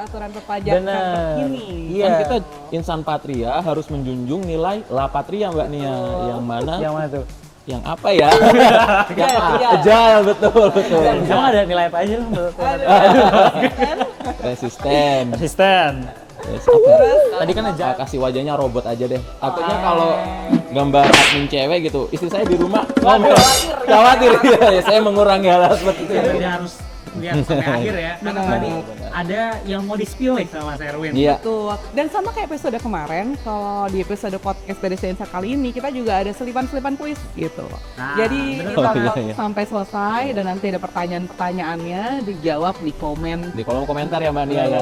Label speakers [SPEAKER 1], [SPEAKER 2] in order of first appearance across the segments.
[SPEAKER 1] aturan perpajakan terkini.
[SPEAKER 2] Iya. Kan kita insan patria harus menjunjung nilai La Patria Mbak Nia. Yang mana
[SPEAKER 3] tuh?
[SPEAKER 2] Yang apa ya? Agile, betul.
[SPEAKER 3] Emang ada nilai apa aja loh?
[SPEAKER 2] Resisten. Yes,
[SPEAKER 3] Tadi kan agile.
[SPEAKER 2] kasih wajahnya robot aja deh. Takutnya kalau gambar admin cewek gitu, istri saya di rumah khawatir. Ya, saya mengurangi hal seperti itu.
[SPEAKER 3] Jadi harus lihat sampai akhir ya. Karena tadi ada yang mau di-spill sama Mas Erwin.
[SPEAKER 2] Iya.
[SPEAKER 1] Betul. Dan sama kayak episode kemarin, kalau di episode podcast PDC Insight kali ini kita juga ada selipan-selipan kuis gitu. Jadi
[SPEAKER 3] bener.
[SPEAKER 1] kita
[SPEAKER 2] Iya.
[SPEAKER 1] sampai selesai dan nanti ada pertanyaan-pertanyaannya dijawab di komen.
[SPEAKER 2] Di kolom komentar ya Mbak Nia. Ya.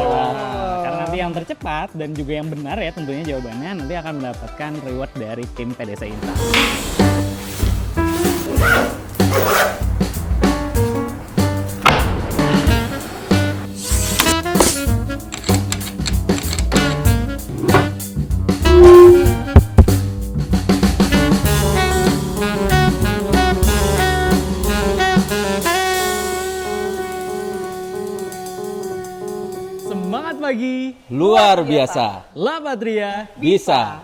[SPEAKER 3] Karena nanti yang tercepat dan juga yang benar ya tentunya jawabannya nanti akan mendapatkan reward dari tim PDC Insight. Semangat pagi,
[SPEAKER 2] Luar biasa.
[SPEAKER 3] La Patria.
[SPEAKER 2] Bisa.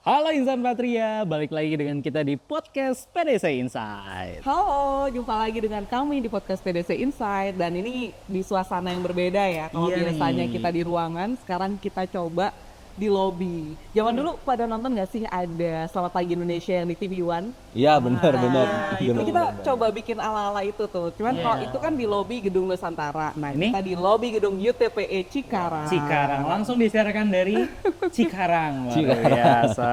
[SPEAKER 3] Halo Insan Patria, balik lagi dengan kita di podcast PDC Insight.
[SPEAKER 1] Halo, jumpa lagi dengan kami di podcast PDC Insight dan ini di suasana yang berbeda ya. Kalau
[SPEAKER 3] Iya
[SPEAKER 1] biasanya
[SPEAKER 3] nih.
[SPEAKER 1] kita di ruangan, sekarang kita coba di lobi. Zaman dulu pada nonton nggak sih ada Selamat Pagi Indonesia yang di TV One?
[SPEAKER 2] Iya benar.
[SPEAKER 1] Itu kita coba bikin ala-ala itu tuh. Cuman kalau itu kan di lobi Gedung Nusantara. Nah,
[SPEAKER 3] Ini?
[SPEAKER 1] kita di lobi Gedung UTPE Cikarang.
[SPEAKER 3] Cikarang, langsung disiarkan dari Cikarang. Luar
[SPEAKER 2] Cikarang.
[SPEAKER 3] biasa.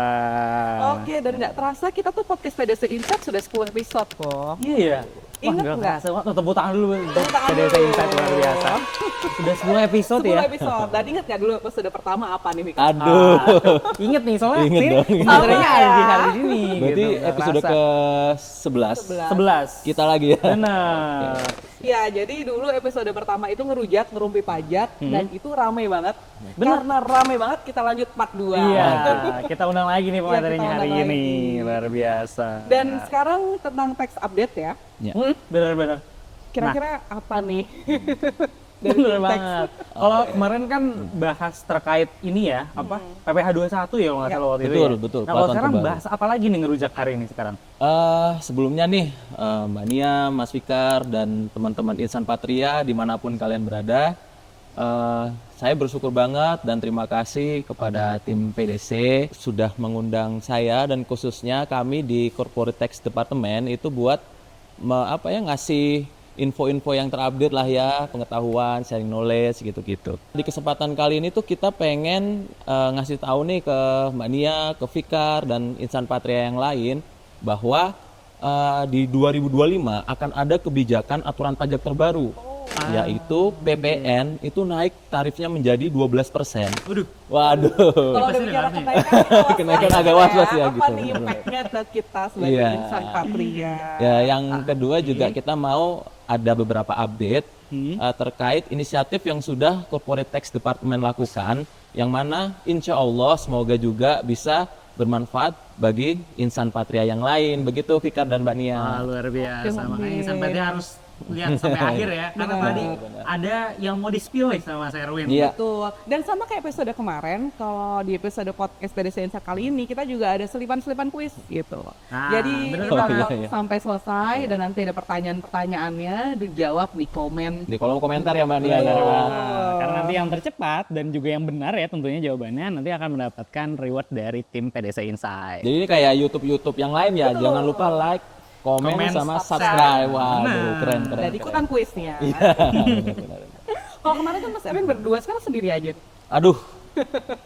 [SPEAKER 1] Oke, dan nggak terasa kita tuh podcast PDC Insight sudah 10 episode kok.
[SPEAKER 3] Iya ya.
[SPEAKER 1] Ingat nggak?
[SPEAKER 3] Tepuk tangan dulu untuk
[SPEAKER 1] Tepuk tangan
[SPEAKER 3] PDC
[SPEAKER 1] dulu.
[SPEAKER 3] Insight luar biasa. Sudah 10 episode
[SPEAKER 1] 10
[SPEAKER 3] ya.
[SPEAKER 1] episode. Dan ingat nggak dulu episode pertama apa nih, Mika?
[SPEAKER 2] Aduh.
[SPEAKER 3] Ingat nih soalnya
[SPEAKER 2] Ingat
[SPEAKER 3] sih,
[SPEAKER 2] dong.
[SPEAKER 3] sebenarnya
[SPEAKER 1] Sama
[SPEAKER 3] ada di
[SPEAKER 1] ya.
[SPEAKER 3] hari ini.
[SPEAKER 2] Berarti
[SPEAKER 3] gitu, nggak
[SPEAKER 2] episode
[SPEAKER 3] kerasa.
[SPEAKER 2] ke-11
[SPEAKER 3] 11.
[SPEAKER 2] kita lagi ya.
[SPEAKER 3] Benar.
[SPEAKER 1] Ya, jadi dulu episode pertama itu ngerujak, ngerumpi pajak, dan itu rame banget.
[SPEAKER 3] Bener.
[SPEAKER 1] Karena rame banget, kita lanjut part 2.
[SPEAKER 3] Iya, kita undang lagi nih pematerinya
[SPEAKER 1] kita
[SPEAKER 3] hari
[SPEAKER 1] undang
[SPEAKER 3] ini.
[SPEAKER 1] lagi.
[SPEAKER 3] Luar biasa.
[SPEAKER 1] Dan sekarang tentang tax update ya.
[SPEAKER 2] Ya.
[SPEAKER 3] Benar-benar.
[SPEAKER 1] Kira-kira apa nih?
[SPEAKER 3] Bener
[SPEAKER 1] tax.
[SPEAKER 3] banget. Kalau kemarin kan bahas terkait ini ya, apa PPh 21 ya kalau nggak salah waktu itu.
[SPEAKER 2] Betul,
[SPEAKER 3] ya?
[SPEAKER 2] betul,
[SPEAKER 3] Nah kalau
[SPEAKER 2] peraturan
[SPEAKER 3] sekarang
[SPEAKER 2] terbaru.
[SPEAKER 3] bahas apa lagi nih ngerujak hari ini sekarang?
[SPEAKER 2] Sebelumnya nih Mbak Nia, Mas Fikar, dan teman-teman Insan Patria dimanapun kalian berada, saya bersyukur banget dan terima kasih kepada tim PDC sudah mengundang saya dan khususnya kami di Corporate Tax Department itu buat ngasih info-info yang terupdate lah ya, pengetahuan, sharing knowledge gitu-gitu. Di kesempatan kali ini tuh kita pengen ngasih tahu nih ke Mbak Nia, ke Fikar, dan Insan Patria yang lain bahwa di 2025 akan ada kebijakan aturan pajak terbaru, yaitu PPN itu naik tarifnya menjadi 12%. Waduh.
[SPEAKER 1] Kalau udah bicara
[SPEAKER 2] Kenaikan agak was-was ya
[SPEAKER 1] apa
[SPEAKER 2] gitu.
[SPEAKER 1] nih impact-nya ke kita sebagai
[SPEAKER 2] Iya.
[SPEAKER 1] insan patria?
[SPEAKER 2] Ya, yang kedua juga kita mau ada beberapa update terkait inisiatif yang sudah Corporate Tax Department lakukan, yang mana insya Allah semoga juga bisa bermanfaat bagi insan patria yang lain. Begitu Fikar dan Mbak Nia.
[SPEAKER 3] Luar biasa.
[SPEAKER 1] Amin.
[SPEAKER 3] Makanya Insan Patria harus lihat sampai akhir ya. Karena
[SPEAKER 1] Benar.
[SPEAKER 3] tadi ada yang mau di-spill sama Mas Erwin.
[SPEAKER 2] Iya.
[SPEAKER 1] Betul. Dan sama kayak episode kemarin, kalau di episode podcast PDC Insight kali ini kita juga ada selipan-selipan kuis gitu.
[SPEAKER 3] Nah,
[SPEAKER 1] Jadi
[SPEAKER 3] bener
[SPEAKER 1] kita
[SPEAKER 2] banget.
[SPEAKER 1] sampai selesai dan nanti ada pertanyaan-pertanyaannya dijawab di komen.
[SPEAKER 2] Di kolom komentar ya Mbak Nia.
[SPEAKER 3] Karena nanti yang tercepat dan juga yang benar ya tentunya jawabannya nanti akan mendapatkan reward dari tim PDC Insight.
[SPEAKER 2] Jadi ini kayak YouTube yang lain ya. Jangan lupa like, komen sama subscribe. Waduh, keren.
[SPEAKER 1] Dan ikutan kuisnya.
[SPEAKER 2] Iya.
[SPEAKER 1] Kalau kemarin kan Mas Erwin berdua, sekarang sendiri aja.
[SPEAKER 2] Aduh,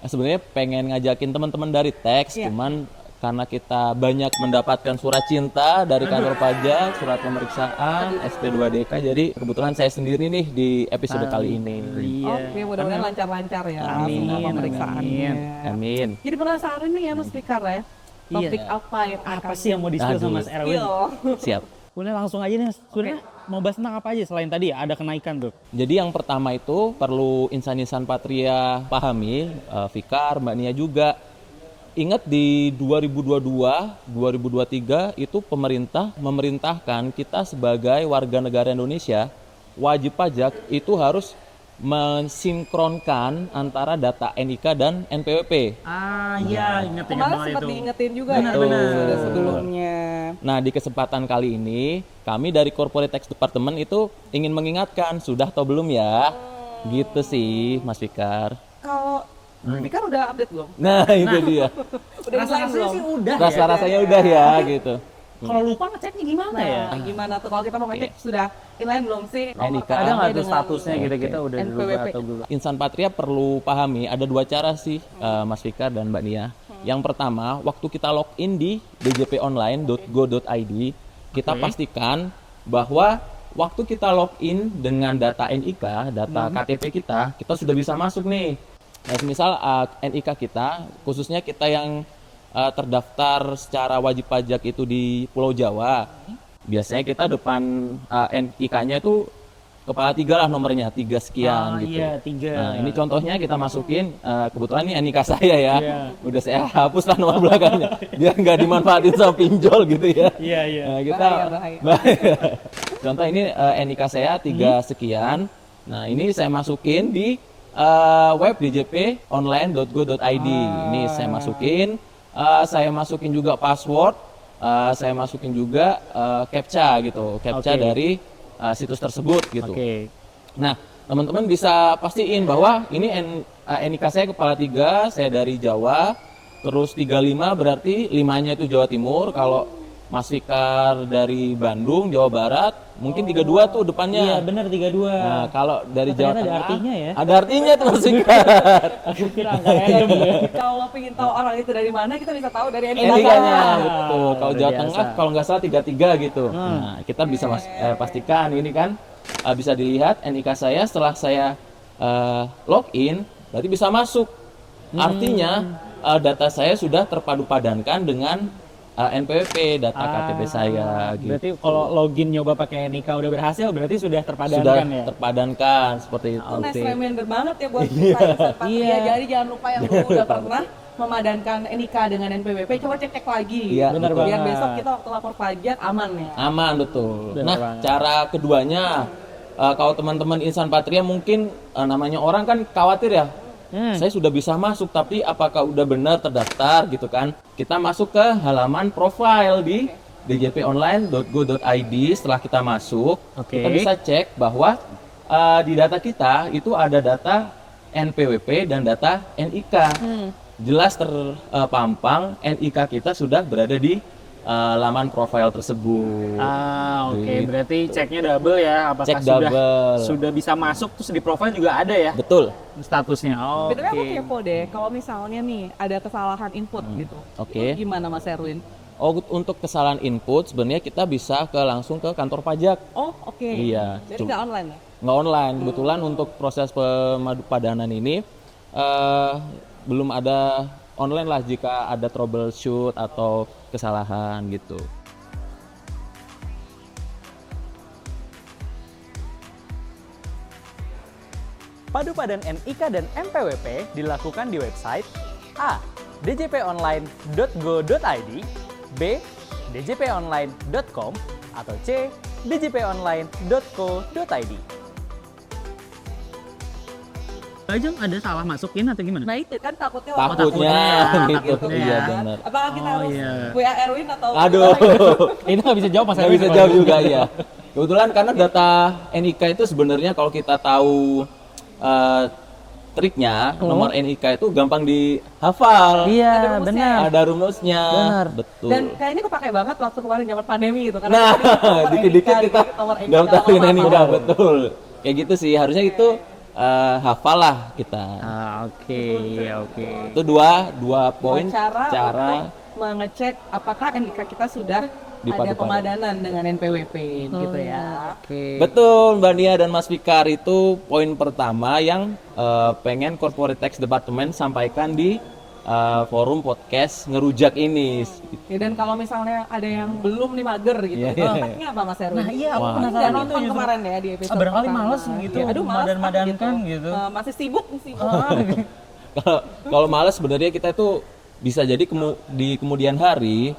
[SPEAKER 2] sebenarnya pengen ngajakin teman-teman dari teks,
[SPEAKER 1] Iya.
[SPEAKER 2] cuman karena kita banyak mendapatkan surat cinta dari kantor pajak, surat pemeriksaan, SP2DK, jadi kebetulan saya sendiri nih di episode kali ini.
[SPEAKER 1] Oke, mudah-mudahan lancar-lancar ya
[SPEAKER 3] Amin,
[SPEAKER 1] semua pemeriksaannya.
[SPEAKER 2] Amin.
[SPEAKER 1] Jadi penasaran nih ya Mas Fikar ya, topik apa yang
[SPEAKER 3] Apa
[SPEAKER 1] akan
[SPEAKER 3] sih yang mau di-spill sama Mas Erwin?
[SPEAKER 1] spill?
[SPEAKER 2] Siap.
[SPEAKER 3] Udah langsung aja nih, sebenarnya mau bahas tentang apa aja selain tadi ya ada kenaikan tuh.
[SPEAKER 2] Jadi yang pertama itu perlu insan-insan patria pahami, Fikar, Mbak Nia juga. Ingat di 2022, 2023 itu pemerintah memerintahkan kita sebagai warga negara Indonesia wajib pajak itu harus mensinkronkan antara data NIK dan NPWP.
[SPEAKER 3] Iya, ingat
[SPEAKER 1] Kemarin
[SPEAKER 3] banget
[SPEAKER 1] sempat
[SPEAKER 3] itu.
[SPEAKER 1] diingetin juga
[SPEAKER 2] Benar-benar.
[SPEAKER 1] ya sudah sebelumnya.
[SPEAKER 2] Nah, di kesempatan kali ini, kami dari Corporate Tax Department itu ingin mengingatkan, sudah atau belum ya? Gitu sih, Mas Fikar.
[SPEAKER 1] Kalau ini kan udah update belum?
[SPEAKER 2] Nah, itu dia.
[SPEAKER 1] Udah inline belum?
[SPEAKER 3] sih udah
[SPEAKER 2] Rasa-rasanya udah ya, gitu.
[SPEAKER 3] Kalau lupa ngeceknya gimana ya?
[SPEAKER 1] Nah, gimana tuh kalau kita mau ngecek sudah inline belum sih?
[SPEAKER 2] NIK.
[SPEAKER 3] Ada nggak tuh
[SPEAKER 1] dengan
[SPEAKER 3] statusnya gitu kita udah dirubah
[SPEAKER 1] NPWP?
[SPEAKER 3] atau belum?
[SPEAKER 2] Insan Patria perlu pahami ada dua cara sih, Mas Fikar dan Mbak Nia. Yang pertama, waktu kita login di djponline.go.id, kita pastikan bahwa waktu kita login dengan data NIK, data KTP kita sudah bisa masuk nih. Nah, misal NIK kita, khususnya kita yang terdaftar secara wajib pajak itu di Pulau Jawa, biasanya kita depan NIK-nya itu kepala 3 lah nomornya, 3 sekian gitu.
[SPEAKER 3] Iya, 3.
[SPEAKER 2] Nah, ini contohnya kita masukin, kebetulan ini NIK saya ya,
[SPEAKER 3] Iya.
[SPEAKER 2] udah saya hapus lah nomor belakangnya, biar nggak dimanfaatin sama pinjol gitu ya.
[SPEAKER 3] Iya, iya.
[SPEAKER 2] Nah, kita
[SPEAKER 1] Bahaya.
[SPEAKER 2] contoh ini NIK saya 3 sekian. Nah, ini saya masukin di web djponline.go.id. Ini saya masukin juga password, saya masukin juga captcha gitu, captcha
[SPEAKER 3] Oke.
[SPEAKER 2] dari situs tersebut gitu.
[SPEAKER 3] Oke.
[SPEAKER 2] Nah, teman-teman bisa pastiin bahwa ini NIK saya kepala 3, saya dari Jawa, terus 35 berarti 5-nya itu Jawa Timur. Kalau Mas Fikar dari Bandung, Jawa Barat, mungkin 32 tuh depannya.
[SPEAKER 3] Iya, benar 32.
[SPEAKER 2] Nah, kalau dari Jawa
[SPEAKER 3] ternyata ada
[SPEAKER 2] Tengah,
[SPEAKER 3] artinya ya.
[SPEAKER 2] Ada artinya tuh Mas Fikar.
[SPEAKER 3] Aku kira angka random ya.
[SPEAKER 1] Kalau pengen tahu orang itu dari mana, kita bisa tahu dari NIK.
[SPEAKER 2] NIK-nya,
[SPEAKER 3] Ah,
[SPEAKER 2] betul. Kalau
[SPEAKER 3] luar
[SPEAKER 2] Jawa
[SPEAKER 3] biasa.
[SPEAKER 2] Tengah, kalau nggak salah 33 gitu. Nah, kita bisa pastikan ini kan bisa dilihat NIK saya setelah saya login, berarti bisa masuk. Artinya data saya sudah terpadu padankan dengan NPWP, data KTP saya gitu.
[SPEAKER 3] Berarti kalau login nyoba pakai NIK udah berhasil, berarti sudah terpadankan
[SPEAKER 2] Sudah
[SPEAKER 3] ya?
[SPEAKER 2] terpadankan seperti itu.
[SPEAKER 1] Itu nice reminder banget ya buat kita Insan Patria.
[SPEAKER 3] Iya.
[SPEAKER 1] Jadi jangan lupa yang lu udah pernah memadankan NIK dengan NPWP, coba cek lagi.
[SPEAKER 2] Iya,
[SPEAKER 3] Benar
[SPEAKER 2] betul.
[SPEAKER 1] Biar
[SPEAKER 3] banget.
[SPEAKER 1] besok kita waktu lapor pajak aman ya.
[SPEAKER 2] Aman, betul.
[SPEAKER 3] Benar
[SPEAKER 2] Nah,
[SPEAKER 3] banget.
[SPEAKER 2] cara keduanya, kalau teman-teman Insan Patria mungkin namanya orang kan khawatir ya, saya sudah bisa masuk, tapi apakah udah benar terdaftar gitu kan? Kita masuk ke halaman profile di djponline.go.id. Setelah kita masuk,
[SPEAKER 3] Oke.
[SPEAKER 2] kita bisa cek bahwa di data kita itu ada data NPWP dan data NIK. Jelas terpampang NIK kita sudah berada di laman profile tersebut.
[SPEAKER 3] Oke.
[SPEAKER 2] Gitu.
[SPEAKER 3] Berarti ceknya double ya. Apakah
[SPEAKER 2] Cek double.
[SPEAKER 3] sudah bisa masuk, terus di profile juga ada ya
[SPEAKER 2] Betul.
[SPEAKER 3] statusnya. Oke.
[SPEAKER 1] Btw aku kepo deh, kalau misalnya nih ada kesalahan input gitu.
[SPEAKER 2] Oke.
[SPEAKER 1] Itu gimana Mas Erwin?
[SPEAKER 2] Oh, untuk kesalahan input sebenarnya kita bisa langsung ke kantor pajak.
[SPEAKER 1] Oh, oke.
[SPEAKER 2] Iya.
[SPEAKER 1] Jadi nggak online ya?
[SPEAKER 2] Nggak online. Kebetulan untuk proses pemadu-padanan ini belum ada online lah jika ada troubleshoot atau kesalahan gitu.
[SPEAKER 3] Padu padan NIK dan NPWP dilakukan di website A. djponline.go.id, B. djponline.com, atau C. djponline.co.id. Bajang ada salah masukin atau gimana?
[SPEAKER 1] Nah itu kan takutnya
[SPEAKER 2] Takutnya gitu.
[SPEAKER 3] takutnya.
[SPEAKER 2] Iya benar.
[SPEAKER 1] Apakah kita
[SPEAKER 3] Oh,
[SPEAKER 1] harus
[SPEAKER 3] iya.
[SPEAKER 1] WA Erwin atau
[SPEAKER 2] Aduh.
[SPEAKER 3] Ini nggak bisa jawab Mas
[SPEAKER 2] Nggak
[SPEAKER 3] Erwin
[SPEAKER 2] bisa
[SPEAKER 3] kalau
[SPEAKER 2] jawab
[SPEAKER 3] gitu.
[SPEAKER 2] juga ya. Kebetulan karena data NIK itu sebenarnya kalau kita tahu triknya, nomor NIK itu gampang dihafal.
[SPEAKER 3] Iya,
[SPEAKER 1] rumusnya.
[SPEAKER 3] benar.
[SPEAKER 2] Ada rumusnya.
[SPEAKER 3] Benar.
[SPEAKER 2] Betul.
[SPEAKER 1] Dan kayaknya kepake banget waktu kemarin zaman pandemi gitu kan.
[SPEAKER 2] Nah,
[SPEAKER 1] Nomor
[SPEAKER 2] dikit-dikit
[SPEAKER 1] NIK,
[SPEAKER 2] kita
[SPEAKER 1] nomor NIK,
[SPEAKER 2] daftarin
[SPEAKER 1] nomor
[SPEAKER 2] NIK,
[SPEAKER 1] apa.
[SPEAKER 2] betul. Kayak gitu sih, harusnya itu hafal lah kita.
[SPEAKER 3] Oke, oke.
[SPEAKER 2] Itu dua poin
[SPEAKER 1] cara
[SPEAKER 2] cara
[SPEAKER 1] untuk mengecek apakah NIK kita sudah ada
[SPEAKER 2] Dipadu-padu.
[SPEAKER 1] pemadanan dengan NPWP gitu ya.
[SPEAKER 3] Oke.
[SPEAKER 2] Betul, Mbak Nia dan Mas Fikar, itu poin pertama yang pengen Corporate Tax Department sampaikan di forum podcast ngerujak ini.
[SPEAKER 1] Ya, dan kalau misalnya ada yang belum nih mager gitu,
[SPEAKER 2] Iya, iya.
[SPEAKER 1] kontaknya apa Mas Erwin?
[SPEAKER 3] Nah, iya, aku
[SPEAKER 2] Wah.
[SPEAKER 3] penasaran
[SPEAKER 1] Nggak
[SPEAKER 3] itu
[SPEAKER 1] nonton
[SPEAKER 3] justru.
[SPEAKER 1] kemarin ya di episode
[SPEAKER 3] Barangkali
[SPEAKER 1] pertama.
[SPEAKER 3] males gitu,
[SPEAKER 1] Ya, aduh males
[SPEAKER 3] madan-madankan gitu.
[SPEAKER 1] Masih sibuk.
[SPEAKER 2] Kalau malas sebenarnya kita itu bisa jadi di kemudian hari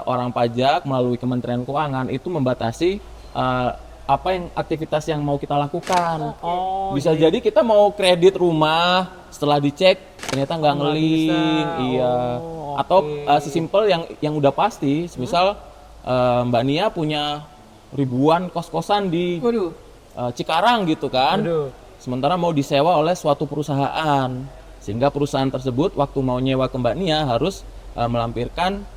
[SPEAKER 2] orang pajak melalui Kementerian Keuangan itu membatasi apa yang aktivitas yang mau kita lakukan.
[SPEAKER 3] Oh,
[SPEAKER 2] Bisa jadi kita mau kredit rumah, setelah dicek ternyata nggak
[SPEAKER 3] Nggak
[SPEAKER 2] ngeling,
[SPEAKER 3] bisa.
[SPEAKER 2] iya.
[SPEAKER 3] Oh,
[SPEAKER 2] Atau
[SPEAKER 3] oke.
[SPEAKER 2] sesimpel yang udah pasti, misal Mbak Nia punya ribuan kos-kosan di
[SPEAKER 1] Waduh.
[SPEAKER 2] Cikarang gitu kan.
[SPEAKER 3] Aduh.
[SPEAKER 2] Sementara mau disewa oleh suatu perusahaan, sehingga perusahaan tersebut waktu mau nyewa ke Mbak Nia harus melampirkan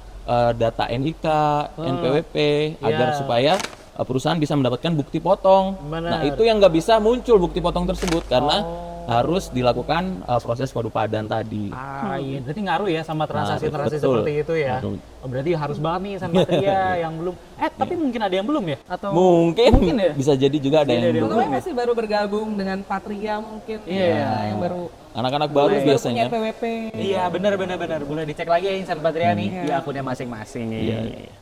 [SPEAKER 2] data NIK, NPWP agar
[SPEAKER 3] Iya.
[SPEAKER 2] supaya perusahaan bisa mendapatkan bukti potong.
[SPEAKER 3] Benar.
[SPEAKER 2] Nah itu yang nggak bisa muncul bukti potong tersebut karena harus dilakukan proses padupadan tadi.
[SPEAKER 3] Iya, berarti ngaruh ya sama transaksi-transaksi
[SPEAKER 2] betul.
[SPEAKER 3] seperti itu ya.
[SPEAKER 2] Ngaruh.
[SPEAKER 3] Oh, berarti harus banget nih Insan Patria yang belum. Tapi mungkin ada yang belum ya? Atau
[SPEAKER 2] Mungkin
[SPEAKER 3] ya?
[SPEAKER 2] bisa jadi juga ada
[SPEAKER 3] Bisa jadi
[SPEAKER 2] yang
[SPEAKER 3] ada
[SPEAKER 2] belum.
[SPEAKER 1] Terutama masih baru bergabung dengan Patria mungkin.
[SPEAKER 3] Iya.
[SPEAKER 1] Yang baru
[SPEAKER 2] Anak-anak baru
[SPEAKER 1] punya
[SPEAKER 2] biasanya.
[SPEAKER 1] PWP.
[SPEAKER 3] Iya, benar. Boleh dicek lagi ya Insan Patria nih di akunnya masing-masing.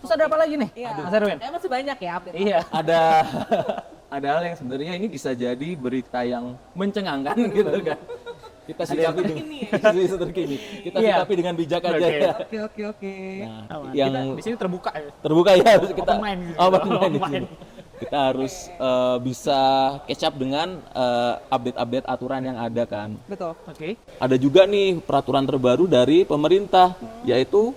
[SPEAKER 3] Terus ada apa lagi nih?
[SPEAKER 1] Iya.
[SPEAKER 3] Mas Erwin?
[SPEAKER 1] Masih banyak ya update.
[SPEAKER 3] Iya.
[SPEAKER 2] Ada ada hal yang sebenarnya ini bisa jadi berita yang mencengangkan gitu kan. Kita sikapi dengan isu terkini. Kita
[SPEAKER 3] Iya.
[SPEAKER 2] sikapi dengan bijak aja
[SPEAKER 3] Oke.
[SPEAKER 2] ya.
[SPEAKER 1] Oke.
[SPEAKER 2] Nah,
[SPEAKER 3] Kita
[SPEAKER 2] yang
[SPEAKER 3] di sini terbuka ya.
[SPEAKER 2] terbuka ya harus kita
[SPEAKER 3] Open mind gitu.
[SPEAKER 2] open mind
[SPEAKER 3] Open
[SPEAKER 2] di
[SPEAKER 3] mind.
[SPEAKER 2] sini. Kita harus bisa catch up dengan update-update aturan yang ada kan.
[SPEAKER 1] Betul.
[SPEAKER 3] Oke.
[SPEAKER 2] Ada juga nih peraturan terbaru dari pemerintah yaitu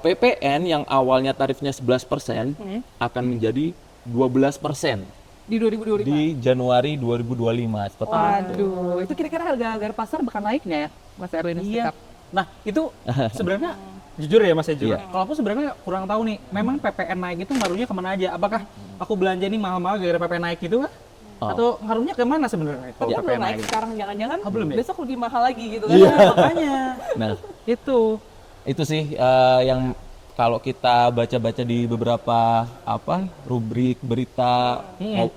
[SPEAKER 2] PPN yang awalnya tarifnya 11% akan menjadi 12%
[SPEAKER 1] Di 2025.
[SPEAKER 2] di Januari 2025 seperti itu.
[SPEAKER 1] Waduh, itu kira-kira harga pasar bakal naiknya ya, Mas Erwin?
[SPEAKER 3] Iya. Nah, itu sebenarnya jujur ya Mas Ejo.
[SPEAKER 2] Iya.
[SPEAKER 3] Kalau aku sebenarnya kurang tahu nih, memang PPN naik itu ngaruhnya kemana aja? Apakah aku belanja ini mahal-mahal gara-gara PPN naik gitu kah?
[SPEAKER 2] Oh.
[SPEAKER 3] Atau ngaruhnya kemana sebenarnya kalau
[SPEAKER 1] Dia
[SPEAKER 3] PPN
[SPEAKER 1] belum naik
[SPEAKER 3] naik?
[SPEAKER 1] sekarang, jangan-jangan
[SPEAKER 3] belum ya?
[SPEAKER 1] besok lebih mahal lagi gitu kan?
[SPEAKER 2] Iya.
[SPEAKER 3] Makanya
[SPEAKER 2] Nah,
[SPEAKER 3] itu.
[SPEAKER 2] itu sih yang kalau kita baca-baca di beberapa rubrik berita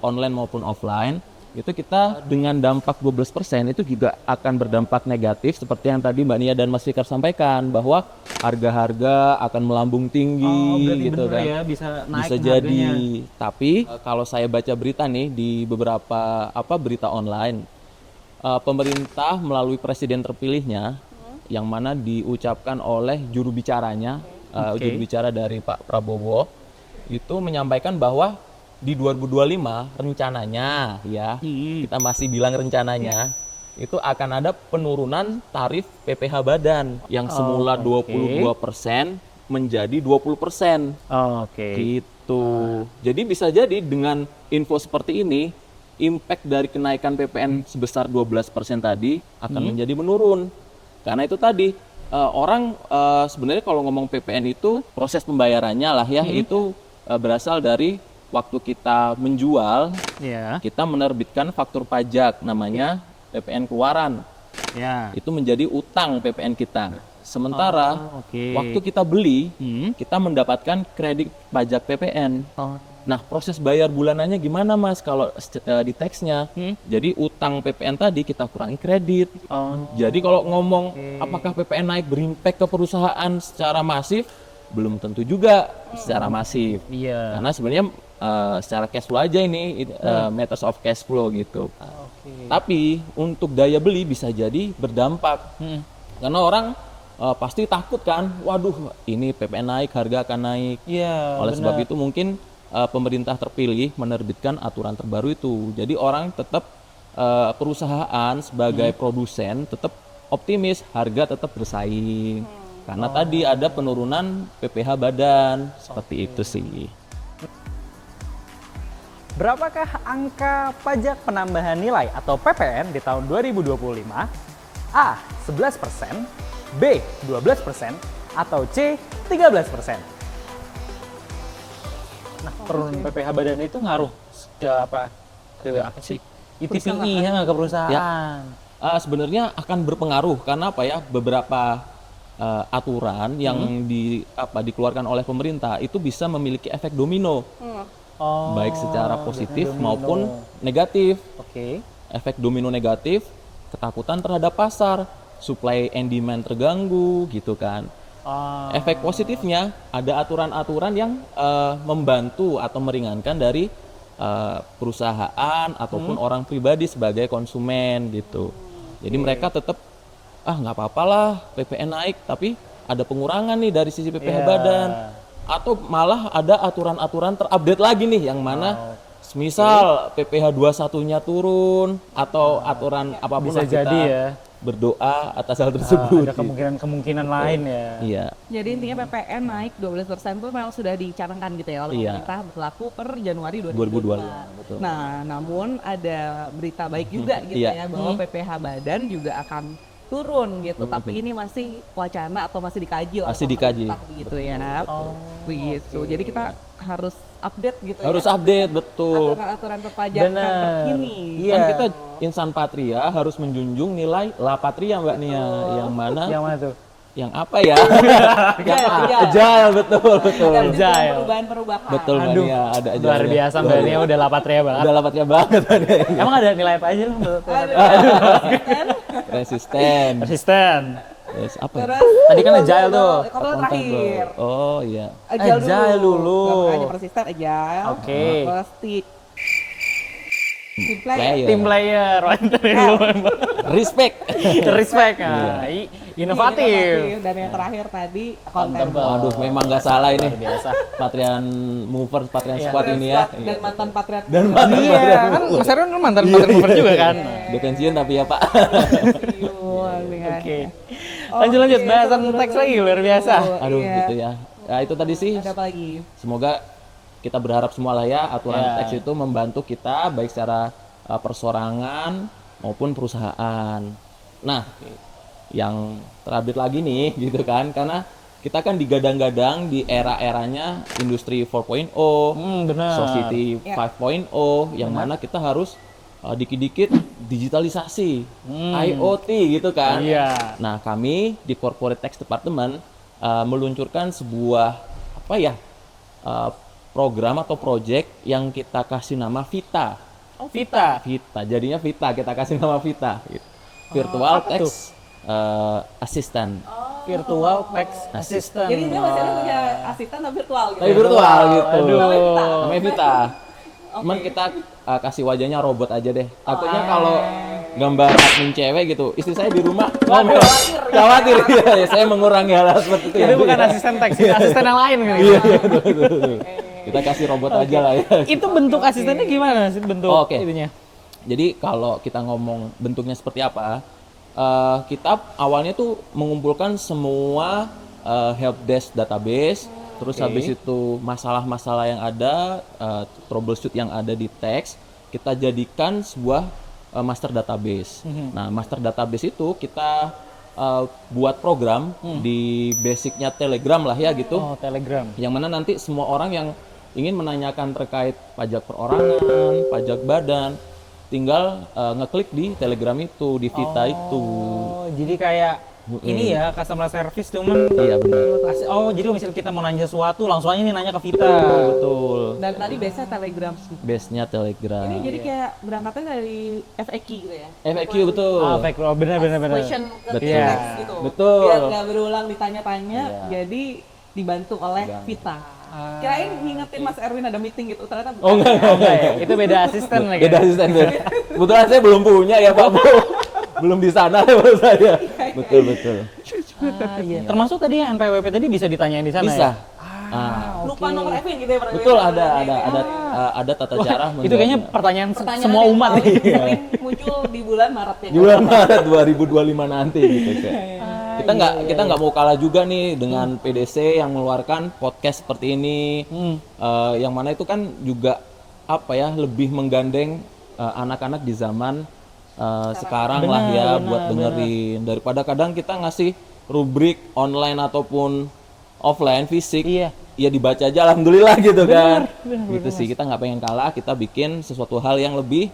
[SPEAKER 2] online maupun offline, itu kita dengan dampak 12% itu juga akan berdampak negatif seperti yang tadi Mbak Nia dan Mas Fikar sampaikan bahwa harga-harga akan melambung tinggi
[SPEAKER 3] Berarti
[SPEAKER 2] gitu
[SPEAKER 3] bener
[SPEAKER 2] kan.
[SPEAKER 3] ya bisa naik
[SPEAKER 2] Bisa jadi.
[SPEAKER 3] harganya.
[SPEAKER 2] Tapi kalau saya baca berita nih di beberapa berita online, pemerintah melalui presiden terpilihnya yang mana diucapkan oleh juru bicaranya, juru bicara dari Pak Prabowo itu menyampaikan bahwa di 2025 rencananya ya, kita masih bilang rencananya itu akan ada penurunan tarif PPh badan yang semula 22% menjadi 20%.
[SPEAKER 3] Oke.
[SPEAKER 2] Gitu. Jadi bisa jadi dengan info seperti ini, impact dari kenaikan PPN sebesar 12% tadi akan menjadi menurun. Karena itu tadi orang sebenarnya kalau ngomong PPN itu proses pembayarannya lah ya, itu berasal dari waktu kita menjual,
[SPEAKER 3] Ya.
[SPEAKER 2] kita menerbitkan faktur pajak namanya PPN keluaran.
[SPEAKER 3] Ya.
[SPEAKER 2] Itu menjadi utang PPN kita. Sementara
[SPEAKER 3] Oke.
[SPEAKER 2] waktu kita beli, kita mendapatkan kredit pajak PPN. Nah, proses bayar bulanannya gimana Mas kalau di teksnya? Jadi utang PPN tadi kita kurangi kredit. Jadi kalau ngomong apakah PPN naik berimpact ke perusahaan secara masif? Belum tentu juga secara masif.
[SPEAKER 3] Iya.
[SPEAKER 2] Karena sebenarnya secara cash flow aja ini matters of cash flow gitu. Tapi untuk daya beli bisa jadi berdampak. Karena orang pasti takut kan, waduh ini PPN naik, harga akan naik.
[SPEAKER 3] Iya.
[SPEAKER 2] Oleh sebab itu mungkin pemerintah terpilih menerbitkan aturan terbaru itu. Jadi orang tetap perusahaan sebagai produsen tetap optimis, harga tetap bersaing. Karena tadi ada penurunan PPh badan, seperti itu sih.
[SPEAKER 3] Berapakah angka pajak penambahan nilai atau PPN di tahun 2025? A. 11%, B. 12%, atau C. 13%? Nah, penurunan PPh badan itu ngaruh ke apa? Ke apa sih? ITPI ya ke perusahaan.
[SPEAKER 2] Sebenarnya akan berpengaruh karena apa ya, beberapa aturan yang dikeluarkan oleh pemerintah itu bisa memiliki efek domino, baik secara positif maupun negatif.
[SPEAKER 3] Oke.
[SPEAKER 2] Efek domino negatif, ketakutan terhadap pasar, supply and demand terganggu gitu kan. Efek positifnya ada aturan-aturan yang membantu atau meringankan dari perusahaan ataupun orang pribadi sebagai konsumen gitu. Jadi mereka tetap nggak apa-apa lah PPN naik, tapi ada pengurangan nih dari sisi PPh badan. Atau malah ada aturan-aturan terupdate lagi nih yang mana Semisal PPH 21-nya turun atau aturan apapun
[SPEAKER 3] Bisa
[SPEAKER 2] lah kita
[SPEAKER 3] jadi ya.
[SPEAKER 2] berdoa atas hal tersebut.
[SPEAKER 3] Ada kemungkinan-kemungkinan lain ya.
[SPEAKER 2] Iya.
[SPEAKER 1] Jadi intinya PPN naik 12% itu memang sudah dicanangkan gitu ya oleh
[SPEAKER 2] Iya.
[SPEAKER 1] pemerintah berlaku per Januari
[SPEAKER 2] 2025,
[SPEAKER 1] 2025.
[SPEAKER 2] betul.
[SPEAKER 1] Nah, namun ada berita baik juga gitu
[SPEAKER 2] Iya.
[SPEAKER 1] ya bahwa PPH badan juga akan turun gitu. Tapi ini masih wacana atau masih dikaji oleh
[SPEAKER 2] Masih dikaji.
[SPEAKER 1] pemerintah gitu ya. Nah, begitu. Jadi kita harus update gitu
[SPEAKER 2] Harus
[SPEAKER 1] ya.
[SPEAKER 2] update, betul.
[SPEAKER 1] Aturan-aturan perpajakan
[SPEAKER 3] Bener.
[SPEAKER 1] terkini.
[SPEAKER 3] Iya.
[SPEAKER 2] Kan kita Insan Patria harus menjunjung nilai La Patria Mbak Nia, yang mana
[SPEAKER 3] Yang mana tuh?
[SPEAKER 2] yang apa ya? Yang agile, betul.
[SPEAKER 1] Dan
[SPEAKER 3] Agile.
[SPEAKER 1] perubahan-perubahan.
[SPEAKER 2] Betul Mbak
[SPEAKER 3] Aduh,
[SPEAKER 2] Nia, ada agile.
[SPEAKER 3] luar biasa Mbak Nia udah lapatria banget.
[SPEAKER 2] Udah La Patria banget Mbak Nia.
[SPEAKER 3] Emang ada nilai apa aja loh?
[SPEAKER 2] Resisten.
[SPEAKER 3] Resisten.
[SPEAKER 2] Yes, apa ya?
[SPEAKER 1] Terus
[SPEAKER 3] Tadi kan agile tuh.
[SPEAKER 1] Kalau terakhir.
[SPEAKER 2] Oh iya.
[SPEAKER 3] Agile dulu.
[SPEAKER 1] Gak hanya persisten agile.
[SPEAKER 3] Oke.
[SPEAKER 1] Terus team player.
[SPEAKER 2] Player.
[SPEAKER 3] Tim player,
[SPEAKER 2] Respect.
[SPEAKER 3] respect, nah, inovatif.
[SPEAKER 1] Dan yang terakhir tadi accountable.
[SPEAKER 2] Aduh, memang nggak salah ini.
[SPEAKER 3] Biasa.
[SPEAKER 2] Patrian Movers, Patrian Squad ini ya.
[SPEAKER 1] Dan mantan patriot.
[SPEAKER 2] Dan mantan
[SPEAKER 3] Iya, kan Mas Erwin mantan mover juga kan.
[SPEAKER 2] Udah pensiun tapi ya Pak.
[SPEAKER 3] Oke. Lanjut bahasan teks lagi luar biasa.
[SPEAKER 2] Aduh
[SPEAKER 1] Iya.
[SPEAKER 2] gitu ya. Ya itu tadi sih.
[SPEAKER 1] Ada apa lagi?
[SPEAKER 2] Semoga kita berharap semua lah ya aturan
[SPEAKER 3] Ya.
[SPEAKER 2] teks itu membantu kita baik secara persorangan maupun perusahaan. Nah, yang terupdate lagi nih gitu kan, karena kita kan digadang-gadang di era-eranya industri 4.0,
[SPEAKER 3] Benar.
[SPEAKER 2] Society
[SPEAKER 1] Ya.
[SPEAKER 2] 5.0 yang mana kita harus dikit-dikit digitalisasi, IoT gitu kan.
[SPEAKER 3] Iya.
[SPEAKER 2] Nah, kami di Corporate Tax Department meluncurkan sebuah apa ya? Program atau project yang kita kasih nama Vita.
[SPEAKER 3] Vita.
[SPEAKER 2] Vita, jadinya Vita, kita kasih nama Vita. Gitu. Virtual Tax Assistant.
[SPEAKER 3] Virtual tax assistant.
[SPEAKER 1] Jadi dia masih ada punya asisten tapi virtual gitu.
[SPEAKER 2] Tapi virtual gitu.
[SPEAKER 3] Aduh.
[SPEAKER 2] Namanya Vita. Cuman kita kasih wajahnya robot aja deh. Takutnya kalau gambar admin cewek gitu, istri saya di rumah ngomel. Khawatir ya, saya mengurangi hal seperti itu.
[SPEAKER 3] Itu
[SPEAKER 2] ya, Bu,
[SPEAKER 3] bukan
[SPEAKER 2] ya.
[SPEAKER 3] asisten teks, itu asisten yang lain kan.
[SPEAKER 2] Iya, betul. Kita kasih robot aja lah ya.
[SPEAKER 3] Itu bentuk asistennya gimana sih bentuk
[SPEAKER 2] Oh, oke.
[SPEAKER 3] itunya?
[SPEAKER 2] Jadi kalau kita ngomong bentuknya seperti apa, kita awalnya tuh mengumpulkan semua helpdesk database, terus habis itu masalah-masalah yang ada, troubleshoot yang ada di teks, kita jadikan sebuah master database. Nah, master database itu kita buat program di basicnya Telegram lah ya gitu,
[SPEAKER 3] Oh, Telegram.
[SPEAKER 2] yang mana nanti semua orang yang ingin menanyakan terkait pajak perorangan, pajak badan, tinggal ngeklik di Telegram itu, di Vita itu.
[SPEAKER 3] Oh, jadi kayak ini ya customer service cuman
[SPEAKER 2] Iya benar.
[SPEAKER 3] oh, jadi misalnya kita mau nanya sesuatu langsung aja nih nanya ke Vita.
[SPEAKER 2] Betul.
[SPEAKER 1] Dan tadi biasanya Telegram.
[SPEAKER 2] Base-nya Telegram.
[SPEAKER 1] Ini jadi kayak berangkatnya dari FAQ gitu ya.
[SPEAKER 2] FAQ betul.
[SPEAKER 3] Ah, fake. Oh, benar.
[SPEAKER 1] Question ke
[SPEAKER 2] Betul.
[SPEAKER 1] teks gitu.
[SPEAKER 2] Betul.
[SPEAKER 1] Biar nggak berulang ditanya-tanya, jadi dibantu oleh Vita. Kirain ngingetin Mas Erwin ada meeting gitu, ternyata bukan.
[SPEAKER 2] Oh enggak.
[SPEAKER 3] Enggak ya, itu beda asisten lagi.
[SPEAKER 2] Beda asisten. Kebetulan saya belum punya ya Pak Bu. Belum di sana ya menurut saya. Betul.
[SPEAKER 3] Ah, iya. Termasuk tadi yang NPWP tadi bisa ditanyain di sana
[SPEAKER 2] Bisa.
[SPEAKER 3] ya?
[SPEAKER 1] Lupa nomor Erwin gitu ya.
[SPEAKER 2] Betul ada tata cara
[SPEAKER 3] Itu kayaknya pertanyaan semua
[SPEAKER 1] yang
[SPEAKER 3] umat
[SPEAKER 1] paling
[SPEAKER 3] nih.
[SPEAKER 1] sering muncul di bulan Maret ya.
[SPEAKER 2] di bulan Maret 2025 nanti gitu kan. Kita nggak mau kalah juga nih dengan PDC yang mengeluarkan podcast seperti ini, yang mana itu kan juga apa ya lebih menggandeng anak-anak di zaman sekarang lah ya buat dengerin daripada kadang kita ngasih rubrik online ataupun offline fisik.
[SPEAKER 3] Iya.
[SPEAKER 2] Ya dibaca aja alhamdulillah gitu kan. Gitu sih kita nggak pengen kalah, kita bikin sesuatu hal yang lebih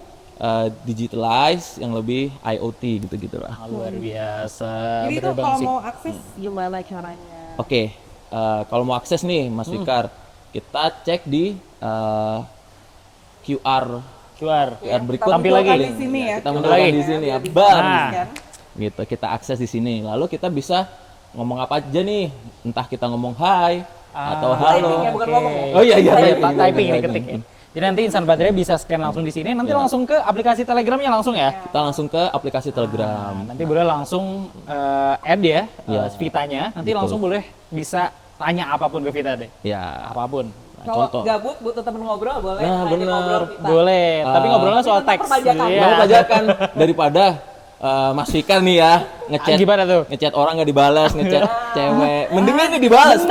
[SPEAKER 2] digitalize, yang lebih IoT gitu-gitu lah.
[SPEAKER 3] Luar biasa.
[SPEAKER 1] Jadi itu
[SPEAKER 3] Bener
[SPEAKER 1] kalau
[SPEAKER 3] banget sih.
[SPEAKER 1] mau akses gimana caranya?
[SPEAKER 2] Oke, kalau mau akses nih Mas Fikar, kita cek di QR berikut.
[SPEAKER 3] Tampil lagi.
[SPEAKER 1] Di sini ya.
[SPEAKER 2] Kita menunjukkan di sini ya, bar.
[SPEAKER 3] Nah.
[SPEAKER 2] Gitu, kita akses di sini. Lalu kita bisa ngomong apa aja nih, entah kita ngomong hai atau halo.
[SPEAKER 1] Typing ya, bukan ngomong ya.
[SPEAKER 2] Oh iya
[SPEAKER 3] Typing ini ketik ya. Jadi nanti Insan Patria bisa scan langsung di sini, nanti langsung ke aplikasi Telegramnya langsung ya.
[SPEAKER 2] Kita langsung ke aplikasi Telegram.
[SPEAKER 3] Nanti boleh langsung add ya, Vitanya. Nanti
[SPEAKER 2] Betul.
[SPEAKER 3] langsung boleh bisa tanya apapun ke Vita deh.
[SPEAKER 2] Ya.
[SPEAKER 3] Apapun.
[SPEAKER 1] Kalau
[SPEAKER 2] contoh.
[SPEAKER 1] gabut butuh temen ngobrol boleh.
[SPEAKER 2] Nah,
[SPEAKER 1] ajak
[SPEAKER 2] bener.
[SPEAKER 1] ngobrol kita.
[SPEAKER 3] Boleh, tapi ngobrolnya soal
[SPEAKER 1] tentang
[SPEAKER 3] teks.
[SPEAKER 1] perpajakan.
[SPEAKER 3] Iya.
[SPEAKER 2] Nggak perpajakan daripada Mas Fikar nih ya ngechat
[SPEAKER 3] Gimana tuh?
[SPEAKER 2] ngechat orang nggak dibalas, ngechat cewek. Mendingan nih dibalas, pasti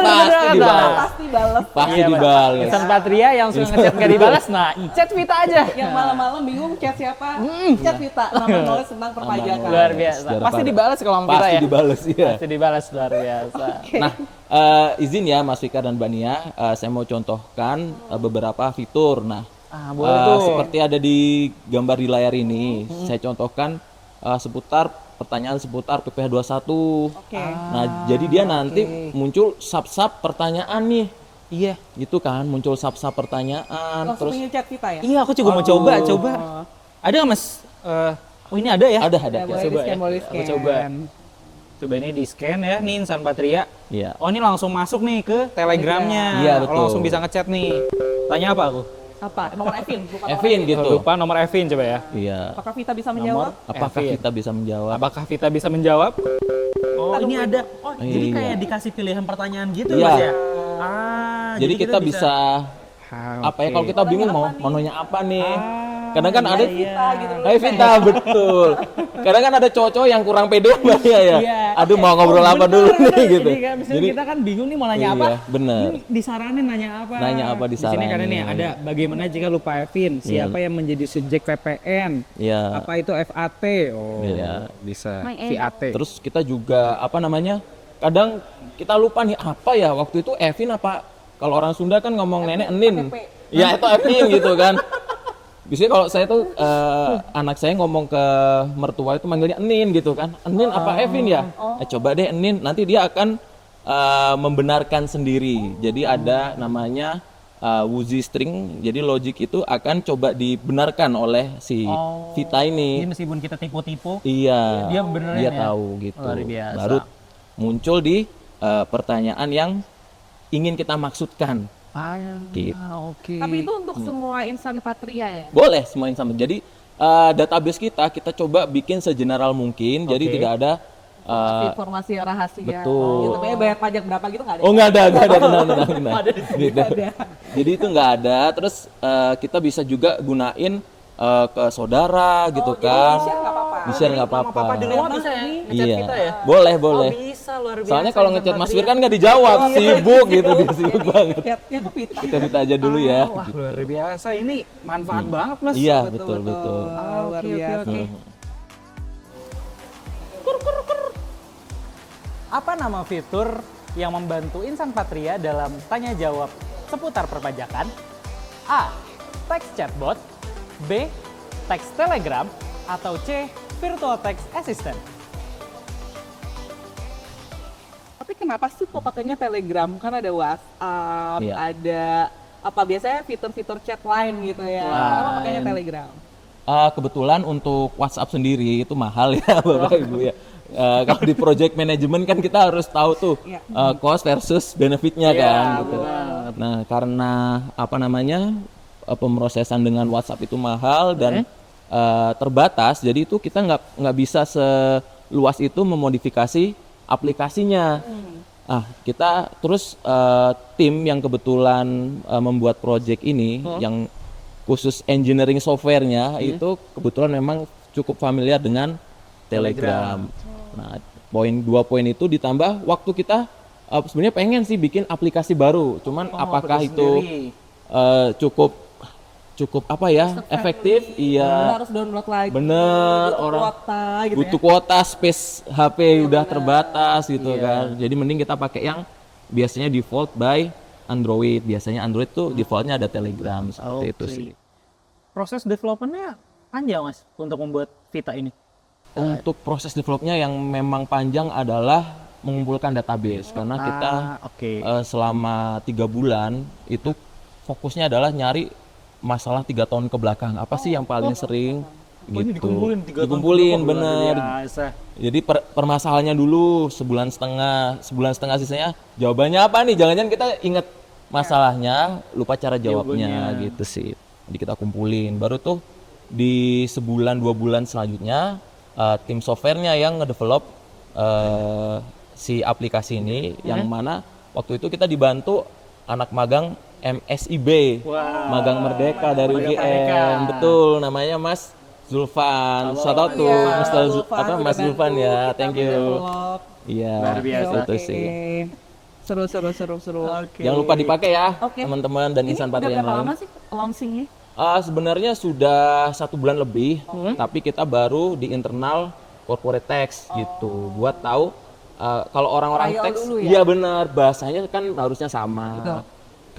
[SPEAKER 2] dibalas.
[SPEAKER 1] Pasti balas.
[SPEAKER 2] Pasti
[SPEAKER 3] Iya,
[SPEAKER 2] dibalas.
[SPEAKER 3] Insan Patria yang suka ngechat nggak dibalas, nah chat Vita aja.
[SPEAKER 1] Yang malam-malam bingung chat siapa? Chat Vita, nama nulis tentang perpajakan.
[SPEAKER 3] Luar biasa.
[SPEAKER 2] Sejarah
[SPEAKER 3] Pasti
[SPEAKER 2] pada.
[SPEAKER 3] dibalas kalau sama Vita
[SPEAKER 2] Pasti
[SPEAKER 3] ya.
[SPEAKER 2] dibalas, iya.
[SPEAKER 3] Pasti dibalas, luar biasa.
[SPEAKER 2] Nah, izin ya Mas Fikar dan Bania, saya mau contohkan beberapa fitur. Nah,
[SPEAKER 3] Boleh tuh.
[SPEAKER 2] seperti ada di gambar di layar ini, saya contohkan seputar pertanyaan seputar PPh 21.
[SPEAKER 1] Oke.
[SPEAKER 2] Nah, jadi dia nanti muncul sub-sub pertanyaan nih.
[SPEAKER 3] Iya.
[SPEAKER 2] Gitu kan, muncul sub-sub pertanyaan.
[SPEAKER 1] Langsung
[SPEAKER 2] Terus
[SPEAKER 1] pengen chat Vita ya?
[SPEAKER 3] Iya, aku juga mau coba. Ada nggak Mas? Oh ini ada ya?
[SPEAKER 2] ada.
[SPEAKER 1] Ya, boleh
[SPEAKER 3] coba
[SPEAKER 1] di-scan,
[SPEAKER 3] ya.
[SPEAKER 1] boleh
[SPEAKER 3] Aku
[SPEAKER 1] di-scan.
[SPEAKER 3] coba. Coba ini di scan ya, nih Insan Patria.
[SPEAKER 2] Iya.
[SPEAKER 3] Oh ini langsung masuk nih ke Telegramnya.
[SPEAKER 2] Iya,
[SPEAKER 3] Oh,
[SPEAKER 2] betul.
[SPEAKER 3] langsung bisa ngechat nih. Tanya apa aku?
[SPEAKER 1] Apa? Nomor Evin, bukan
[SPEAKER 2] Evin
[SPEAKER 1] nomor
[SPEAKER 2] gitu.
[SPEAKER 3] Lupa nomor Evin coba ya.
[SPEAKER 2] Iya.
[SPEAKER 1] Apakah Vita bisa menjawab?
[SPEAKER 2] Apakah
[SPEAKER 3] Evin.
[SPEAKER 2] kita bisa menjawab?
[SPEAKER 3] Apakah Vita bisa menjawab? Oh
[SPEAKER 1] Kita
[SPEAKER 3] ini
[SPEAKER 1] nungguin.
[SPEAKER 3] ada. Oh jadi
[SPEAKER 2] Iya.
[SPEAKER 3] kayak dikasih pilihan pertanyaan gitu
[SPEAKER 2] Iya.
[SPEAKER 3] Mas ya?
[SPEAKER 2] Jadi kita bisa apa ya kalau kita bingung mau nanya apa nih? Kadang kan ada
[SPEAKER 1] Vita gitu.
[SPEAKER 2] Hai Vita, betul. Kadang kan ada cowok-cowok yang kurang pede Mbak ya.
[SPEAKER 3] Iya.
[SPEAKER 2] Aduh mau ngobrol apa dulu nih gitu.
[SPEAKER 3] Jadi kan misalnya kita kan bingung nih mau nanya apa.
[SPEAKER 2] Iya, bener.
[SPEAKER 3] Ini disaranin nanya apa?
[SPEAKER 2] Nanya apa
[SPEAKER 3] Di sini kan ini
[SPEAKER 2] disaranin.
[SPEAKER 3] ada bagaimana jika lupa Evin, siapa yang menjadi subjek PPN?
[SPEAKER 2] Iya.
[SPEAKER 3] Apa itu FAT? Oh,
[SPEAKER 2] Iya.
[SPEAKER 3] bisa.
[SPEAKER 4] My
[SPEAKER 3] VAT.
[SPEAKER 2] Terus kita juga apa namanya? Kadang kita lupa nih apa ya waktu itu Evin apa kalau orang Sunda kan ngomong nenek enin. Iya itu Evin gitu kan. Biasanya kalau saya tuh anak saya ngomong ke mertua itu manggilnya enin gitu kan. Enin apa Evin ya? Coba deh enin nanti dia akan membenarkan sendiri. Jadi ada namanya Wuzi string. Jadi logic itu akan coba dibenarkan oleh si Vita
[SPEAKER 3] Jadi
[SPEAKER 2] ini.
[SPEAKER 3] meskipun kita tipu-tipu,
[SPEAKER 2] Iya.
[SPEAKER 3] Dia benerin
[SPEAKER 2] Dia
[SPEAKER 3] ya?
[SPEAKER 2] tahu gitu.
[SPEAKER 3] Luar biasa.
[SPEAKER 2] Baru muncul di pertanyaan yang ingin kita maksudkan. Gitu.
[SPEAKER 3] oke.
[SPEAKER 1] Tapi itu untuk semua insan Patria ya?
[SPEAKER 2] Boleh semuanya sama. Jadi database kita coba bikin segeneral mungkin. Jadi
[SPEAKER 3] Oke.
[SPEAKER 2] tidak ada
[SPEAKER 1] Informasi rahasia.
[SPEAKER 2] betul.
[SPEAKER 1] Gitu, kayak bayar pajak berapa gitu nggak ada?
[SPEAKER 2] Oh nggak ada benar. Gitu.
[SPEAKER 1] ada.
[SPEAKER 2] Jadi itu nggak ada. Terus kita bisa juga gunain ke saudara gitu kan.
[SPEAKER 1] Share nggak apa-apa.
[SPEAKER 2] Di-share nggak apa-apa.
[SPEAKER 3] Oh, bisa ya? Ngechat
[SPEAKER 2] Iya.
[SPEAKER 3] kita ya?
[SPEAKER 2] Boleh, boleh.
[SPEAKER 3] Bisa luar biasa.
[SPEAKER 2] Soalnya kalau ngechat Mas Fir kan nggak dijawab, sibuk gitu, dia sibuk banget.
[SPEAKER 1] Chatnya ke Vita.
[SPEAKER 2] Kita aja dulu ya.
[SPEAKER 3] Wah, luar biasa. Ini manfaat banget, Mas.
[SPEAKER 2] Iya, betul.
[SPEAKER 1] Luar biasa.
[SPEAKER 3] Apa nama fitur yang membantu Insan Patria dalam tanya jawab seputar perpajakan? A. Text chatbot, B. Text telegram, atau C. Virtual text assistant.
[SPEAKER 1] Tapi kenapa sih kok pakainya Telegram? Kan ada WhatsApp,
[SPEAKER 2] Iya.
[SPEAKER 1] ada apa biasanya fitur-fitur chat lain gitu ya. Kenapa pakainya Telegram?
[SPEAKER 2] Kebetulan untuk WhatsApp sendiri itu mahal ya Bapak Ibu ya. Kalau di project management kan kita harus tahu tuh
[SPEAKER 1] Iya.
[SPEAKER 2] cost versus benefitnya kan. Gitu.
[SPEAKER 1] benar.
[SPEAKER 2] Nah karena apa namanya pemrosesan dengan WhatsApp itu mahal dan terbatas, jadi itu kita nggak bisa seluas itu memodifikasi aplikasinya. Kita terus tim yang kebetulan membuat project ini yang khusus engineering softwarenya itu kebetulan memang cukup familiar dengan Telegram. Nah, dua poin itu ditambah waktu kita sebenarnya pengen sih bikin aplikasi baru, cuman apakah itu cukup apa ya efektif?
[SPEAKER 1] Kita
[SPEAKER 2] Iya,
[SPEAKER 1] harus download lagi.
[SPEAKER 2] bener
[SPEAKER 1] butuh
[SPEAKER 2] orang
[SPEAKER 1] kuota gitu
[SPEAKER 2] butuh
[SPEAKER 1] ya.
[SPEAKER 2] kuota, space HP udah terbatas gitu kan. Jadi mending kita pakai yang biasanya default by Android. Biasanya Android tuh defaultnya ada Telegram seperti itu sih.
[SPEAKER 3] Proses developmentnya panjang, Mas, untuk membuat Vita ini.
[SPEAKER 2] Untuk proses developnya yang memang panjang adalah mengumpulkan database karena kita selama 3 bulan itu fokusnya adalah nyari masalah 3 tahun ke belakang. Apa sih yang paling sering gitu. Dikumpulin bener. Jadi permasalahannya dulu sebulan setengah sisanya jawabannya apa nih? Jangan-jangan kita inget masalahnya, lupa cara jawabnya gitu sih. Jadi kita kumpulin, baru tuh di sebulan 2 bulan selanjutnya tim softwarenya yang ngedevelop si aplikasi ini, yang mana waktu itu kita dibantu anak magang MSIB, Magang Merdeka dari
[SPEAKER 3] Magang
[SPEAKER 2] UGM.
[SPEAKER 3] Merdeka.
[SPEAKER 2] Betul, namanya Mas Zulfan. Shout out tuh
[SPEAKER 1] Iya,
[SPEAKER 2] Mr.
[SPEAKER 1] Zulfan
[SPEAKER 2] apa
[SPEAKER 1] sudah
[SPEAKER 2] Mas Zulfan
[SPEAKER 1] bantu
[SPEAKER 2] ya.
[SPEAKER 1] kita
[SPEAKER 2] Thank you.
[SPEAKER 1] mendevelop.
[SPEAKER 2] Iya,
[SPEAKER 3] Luar biasa.
[SPEAKER 2] itu sih.
[SPEAKER 1] Seru.
[SPEAKER 3] Oke.
[SPEAKER 2] Jangan lupa dipakai ya,
[SPEAKER 1] Oke.
[SPEAKER 2] teman-teman dan insan
[SPEAKER 1] Udah
[SPEAKER 2] patria yang
[SPEAKER 1] berapa
[SPEAKER 2] lain.
[SPEAKER 1] lama sih launchingnya?
[SPEAKER 2] Sebenarnya sudah 1 bulan lebih, tapi kita baru di internal corporate tax gitu, buat tahu kalau orang-orang
[SPEAKER 1] Trial
[SPEAKER 2] tax,
[SPEAKER 1] dulu ya?
[SPEAKER 2] iya benar, bahasanya kan harusnya sama,
[SPEAKER 1] Betul.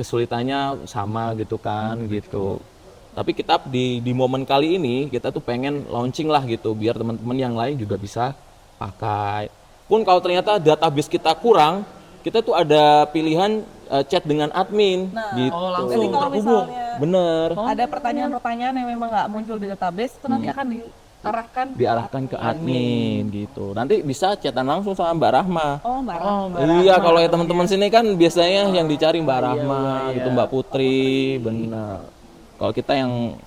[SPEAKER 2] kesulitannya sama gitu kan, gitu. Tapi kita di momen kali ini kita tuh pengen launching lah gitu, biar teman-teman yang lain juga bisa pakai. Pun kalau ternyata database kita kurang, kita tuh ada pilihan chat dengan admin gitu.
[SPEAKER 3] Oh, langsung
[SPEAKER 1] Jadi kalau
[SPEAKER 3] terhubung.
[SPEAKER 1] misalnya
[SPEAKER 2] Bener.
[SPEAKER 1] ada pertanyaan-pertanyaan yang memang nggak muncul di database, itu nanti akan
[SPEAKER 2] Diarahkan ke admin gitu. Nanti bisa chatan langsung sama Mbak Rahma.
[SPEAKER 1] Oh, Mbak Ra.
[SPEAKER 2] Iya, kalau ya teman-teman sini kan biasanya yang dicari Mbak Rahma, gitu Mbak Putri, benar. Kalau kita yang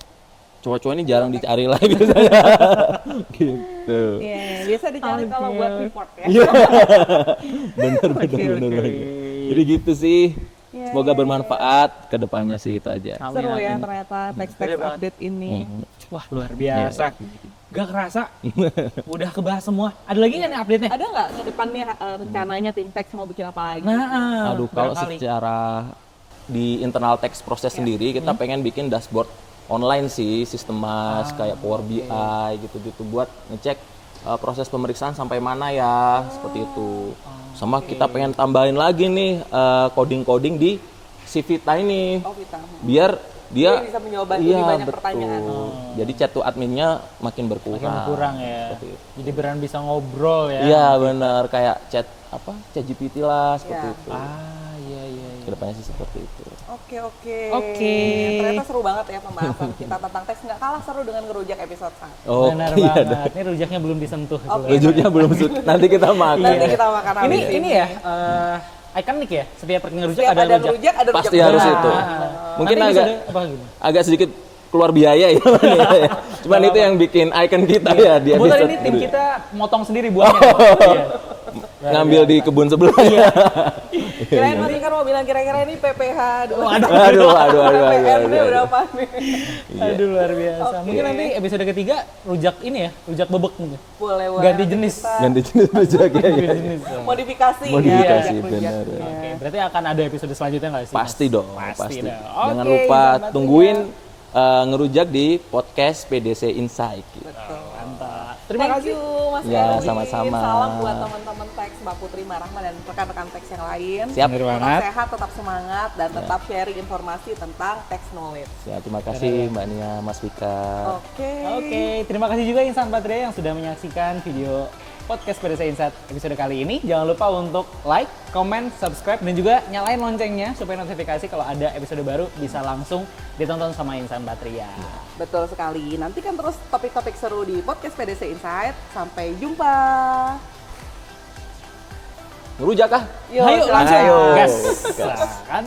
[SPEAKER 2] cowok-cowok ini jarang dicari lah biasanya. Gitu.
[SPEAKER 1] Iya, biasa dicari kalau buat report ya.
[SPEAKER 2] Iya. Bener. Jadi gitu sih.
[SPEAKER 1] Iya,
[SPEAKER 2] Semoga bermanfaat ke depannya sih itu aja.
[SPEAKER 1] Seru ya ternyata text-text update ini.
[SPEAKER 3] Wah, luar biasa. Gak kerasa. Udah kebahas semua. Ada lagi nggak nih update-nya?
[SPEAKER 1] Ada nggak ke depannya rencananya tim text mau bikin apa lagi?
[SPEAKER 3] Nah,
[SPEAKER 2] Aduh, kalau
[SPEAKER 3] barangkali.
[SPEAKER 2] secara di internal text proses sendiri kita pengen bikin dashboard online sih, sistem mas kayak Power BI gitu-gitu buat ngecek proses pemeriksaan sampai mana ya, seperti itu. Sama kita pengen tambahin lagi nih coding-coding di si Vita ini,
[SPEAKER 1] Oh, kita.
[SPEAKER 2] biar dia
[SPEAKER 1] bisa menjawab lebih banyak pertanyaan.
[SPEAKER 2] Jadi chat to adminnya makin berkurang.
[SPEAKER 3] Makin berkurang ya.
[SPEAKER 2] Seperti itu.
[SPEAKER 3] Jadi beran bisa ngobrol ya.
[SPEAKER 2] Iya benar, kayak chat GPT lah seperti
[SPEAKER 1] Iya.
[SPEAKER 2] itu.
[SPEAKER 3] Iya.
[SPEAKER 2] Kedepannya sih seperti itu.
[SPEAKER 1] Oke.
[SPEAKER 3] Oke.
[SPEAKER 1] Ternyata seru banget ya pembahasan kita tentang teks, nggak kalah seru dengan ngerujak episode 1.
[SPEAKER 2] Oh
[SPEAKER 3] Benar
[SPEAKER 2] iya,
[SPEAKER 3] banget. Ini rujaknya belum disentuh.
[SPEAKER 1] Oke.
[SPEAKER 2] rujuknya belum nanti kita makan.
[SPEAKER 1] Nanti kita makan habis
[SPEAKER 3] Ini ya ikonik ya. Setiap ngerujak
[SPEAKER 1] Setiap
[SPEAKER 3] ada
[SPEAKER 1] ada
[SPEAKER 3] rujak.
[SPEAKER 1] ngerujak, ada
[SPEAKER 2] Pasti
[SPEAKER 1] rujak
[SPEAKER 2] harus
[SPEAKER 1] beneran.
[SPEAKER 2] itu. Mungkin
[SPEAKER 3] Nanti
[SPEAKER 2] agak
[SPEAKER 3] episode apa gimana?
[SPEAKER 2] agak sedikit keluar biaya ya. Cuman itu yang bikin icon kita ya di
[SPEAKER 3] Kebetulan
[SPEAKER 2] episode
[SPEAKER 3] ini tim
[SPEAKER 2] ini.
[SPEAKER 3] kita motong sendiri buahnya. Iya.
[SPEAKER 2] Ngambil di kebun sebelahnya.
[SPEAKER 1] Kirain Mas Ikar mau bilang kira-kira ini PPH dulu.
[SPEAKER 2] Aduh.
[SPEAKER 1] PPN ini udah apa nih?
[SPEAKER 3] Aduh luar biasa.
[SPEAKER 1] Oke.
[SPEAKER 3] Mungkin nanti episode ketiga rujak ini ya, rujak bebek mungkin.
[SPEAKER 1] Boleh.
[SPEAKER 3] Ganti jenis.
[SPEAKER 1] Kita
[SPEAKER 2] Ganti jenis rujak ya.
[SPEAKER 3] Ganti jenis.
[SPEAKER 1] Modifikasi ya.
[SPEAKER 2] Modifikasi,
[SPEAKER 1] rujak-rujaknya.
[SPEAKER 2] benar.
[SPEAKER 3] Oke, berarti akan ada episode selanjutnya nggak sih? Mas?
[SPEAKER 2] Pasti dong,
[SPEAKER 3] Pasti
[SPEAKER 2] pasti.
[SPEAKER 3] dong.
[SPEAKER 2] Jangan
[SPEAKER 3] Oke,
[SPEAKER 2] lupa
[SPEAKER 1] Insan
[SPEAKER 2] tungguin ngerujak di podcast PDC Insight.
[SPEAKER 1] Betul.
[SPEAKER 3] Mantap. Terima
[SPEAKER 1] Thank
[SPEAKER 3] kasih.
[SPEAKER 1] you Mas
[SPEAKER 2] Ya,
[SPEAKER 1] Erwin.
[SPEAKER 2] sama-sama.
[SPEAKER 1] Salam buat teman-teman teks Mbak Putri Marahma dan rekan-rekan teks yang lain.
[SPEAKER 2] Siap.
[SPEAKER 3] Bener
[SPEAKER 1] Tetap
[SPEAKER 3] banget.
[SPEAKER 1] sehat, tetap semangat, dan tetap sharing informasi tentang teks knowledge.
[SPEAKER 2] Ya, terima kasih Mbak Nia, Mas Vika.
[SPEAKER 1] Oke.
[SPEAKER 3] Oke, terima kasih juga Insan Patria yang sudah menyaksikan video podcast PDC Insight episode kali ini. Jangan lupa untuk like, comment, subscribe, dan juga nyalain loncengnya supaya notifikasi kalau ada episode baru bisa langsung ditonton sama Insan Patria.
[SPEAKER 1] Betul sekali. Nantikan terus topik-topik seru di podcast PDC Insight. Sampai jumpa.
[SPEAKER 2] Ngerujak kah?
[SPEAKER 1] Yuk,
[SPEAKER 3] Ayo
[SPEAKER 1] silakan.
[SPEAKER 3] langsung.
[SPEAKER 2] Ayo.
[SPEAKER 3] Gas.
[SPEAKER 2] Gas.
[SPEAKER 3] Kan?